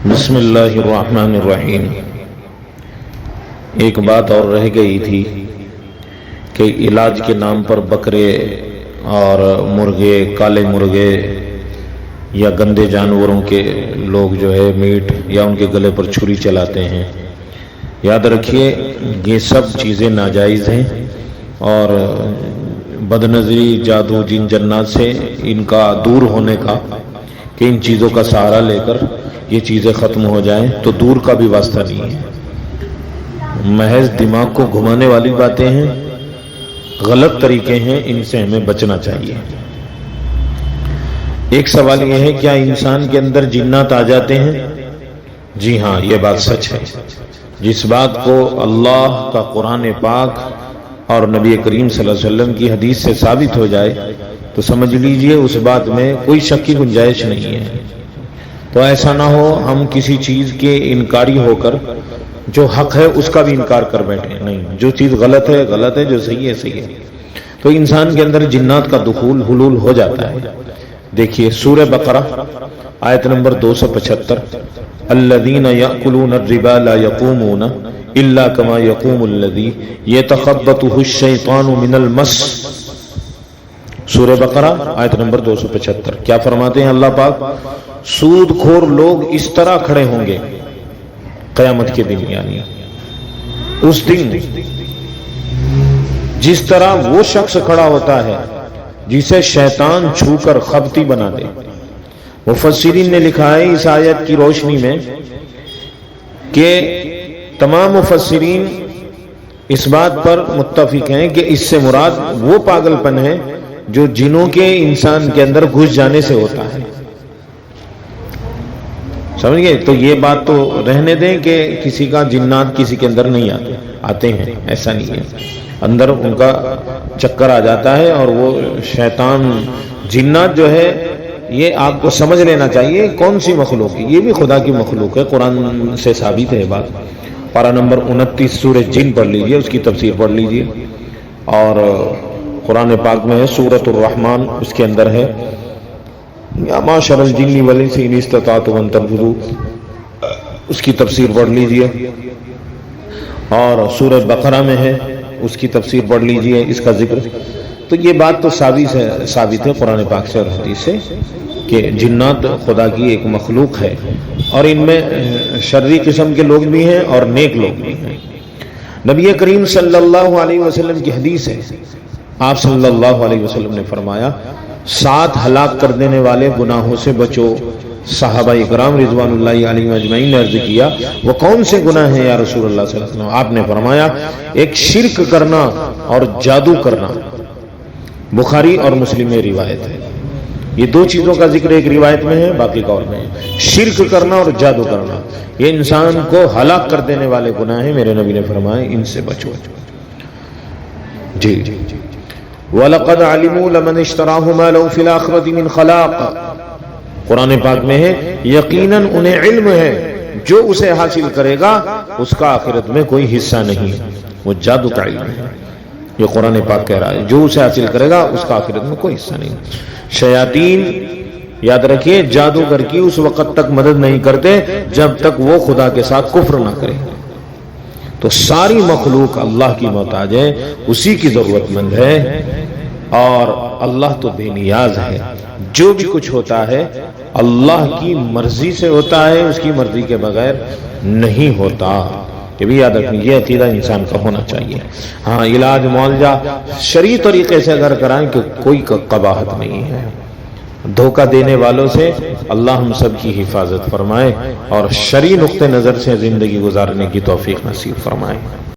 بسم اللہ الرحمن الرحیم۔ ایک بات اور رہ گئی تھی کہ علاج کے نام پر بکرے اور مرغے، کالے مرغے یا گندے جانوروں کے لوگ جو ہے میٹ یا ان کے گلے پر چھری چلاتے ہیں۔ یاد رکھیے یہ سب چیزیں ناجائز ہیں، اور بد نظری، جادو، جن جنات سے ان کا دور ہونے کا، کہ ان چیزوں کا سہارا لے کر یہ چیزیں ختم ہو جائیں، تو دور کا بھی واسطہ نہیں ہے۔ محض دماغ کو گھمانے والی باتیں ہیں، غلط طریقے ہیں، ان سے ہمیں بچنا چاہیے۔ ایک سوال یہ ہے، کیا انسان کے اندر جنات آ جاتے ہیں؟ جی ہاں، یہ بات سچ ہے۔ جس بات کو اللہ کا قرآن پاک اور نبی کریم صلی اللہ علیہ وسلم کی حدیث سے ثابت ہو جائے تو سمجھ لیجئے اس بات میں کوئی شک کی گنجائش نہیں ہے۔ تو ایسا نہ ہو ہم کسی چیز کے انکاری ہو کر جو حق ہے اس کا بھی انکار کر بیٹھے۔ نہیں، جو چیز غلط ہے غلط ہے، جو صحیح ہے صحیح ہے۔ تو انسان کے اندر جنات کا دخول حلول ہو جاتا ہے۔ دیکھیے سورہ بقرہ آیت نمبر 275، الذین یأکلون الربا لا یقومون الا کما یقوم الذی یتخبطہ الشیطان من المس۔ سورہ بقرہ آیت نمبر 275 کیا فرماتے ہیں اللہ پاک؟ سود خور لوگ اس طرح کھڑے ہوں گے قیامت کے دن، یعنی اس دن جس طرح وہ شخص کھڑا ہوتا ہے جسے شیطان چھو کر خبتی بنا دے۔ مفسرین نے لکھا ہے اس آیت کی روشنی میں کہ تمام مفسرین اس بات پر متفق ہیں کہ اس سے مراد وہ پاگل پن ہے جو جنوں کے انسان کے اندر گھس جانے سے ہوتا ہے۔ سمجھ گئے؟ تو یہ بات تو رہنے دیں کہ کسی کا جنات کسی کے اندر نہیں آتے ہیں، ایسا نہیں ہے۔ اندر ان کا چکر آ جاتا ہے، اور وہ شیطان، جنات جو ہے یہ آپ کو سمجھ لینا چاہیے کون سی مخلوق ہے، یہ بھی خدا کی مخلوق ہے، قرآن سے ثابت ہے بات۔ پارہ نمبر 29 سورہ جن پڑھ لیجئے، اس کی تفسیر پڑھ لیجئے، اور قرآن پاک میں ہے سورۃ الرحمن، اس کے اندر ہے یا معاشر الجن والانس ان استطعتم ان تنفذوا، اس کی تفسیر پڑھ لیجئے، اور سورہ بقرہ میں ہے، اس کی تفسیر پڑھ لیجئے، اس کا ذکر۔ تو یہ بات تو ثابت ہے قرآن پاک سے اور حدیث سے کہ جنات خدا کی ایک مخلوق ہے، اور ان میں شرری قسم کے لوگ بھی ہیں اور نیک لوگ بھی ہیں۔ نبی کریم صلی اللہ علیہ وسلم کی حدیث ہے، آپ صلی اللہ علیہ وسلم نے فرمایا 7 ہلاک کر دینے والے گناہوں سے بچو۔ صحابہ اکرام رضوان اللہ علیہم اجمعین نے عرض کیا وہ کون سے گناہ ہیں یا رسول اللہ صلی اللہ علیہ وسلم؟ آپ نے فرمایا ایک شرک کرنا اور جادو کرنا۔ بخاری اور مسلم میں روایت ہے۔ یہ 2 چیزوں کا ذکر ایک روایت میں ہے، باقی کا اور میں ہے۔ شرک کرنا اور جادو کرنا یہ انسان کو ہلاک کر دینے والے گناہ ہیں، میرے نبی نے فرمایا ان سے بچو۔ جی وَلَقَدْ عَلِمُوا لَمَنِ اشْتَرَاهُ مَا لَهُ فِي الْآخِرَةِ مِنْ خَلَاقٍ۔ قرآن پاک میں ہے یقیناً انہیں علم ہے جو اسے حاصل کرے گا اس کا آخرت میں کوئی حصہ نہیں ہے۔ وہ جادو کا علم ہے، یہ قرآن پاک کہہ رہا ہے، جو اسے حاصل کرے گا اس کا آخرت میں کوئی حصہ نہیں۔ شیاطین یاد رکھیے جادوگر کی اس وقت تک مدد نہیں کرتے جب تک وہ خدا کے ساتھ کفر نہ کرے۔ تو ساری مخلوق اللہ کی محتاج ہے، اسی کی ضرورت مند ہے، اور اللہ تو بے نیاز ہے۔ جو بھی کچھ ہوتا ہے اللہ کی مرضی سے ہوتا ہے، اس کی مرضی کے بغیر نہیں ہوتا۔ یہ بھی یاد رکھیں، یہ عقیدہ انسان کا ہونا چاہیے۔ ہاں علاج معالجہ شرعی طریقے سے اگر کرائیں کہ کوئی قباحت نہیں ہے۔ دھوکہ دینے والوں سے اللہ ہم سب کی حفاظت فرمائے اور شرعی نقطہ نظر سے زندگی گزارنے کی توفیق نصیب فرمائے۔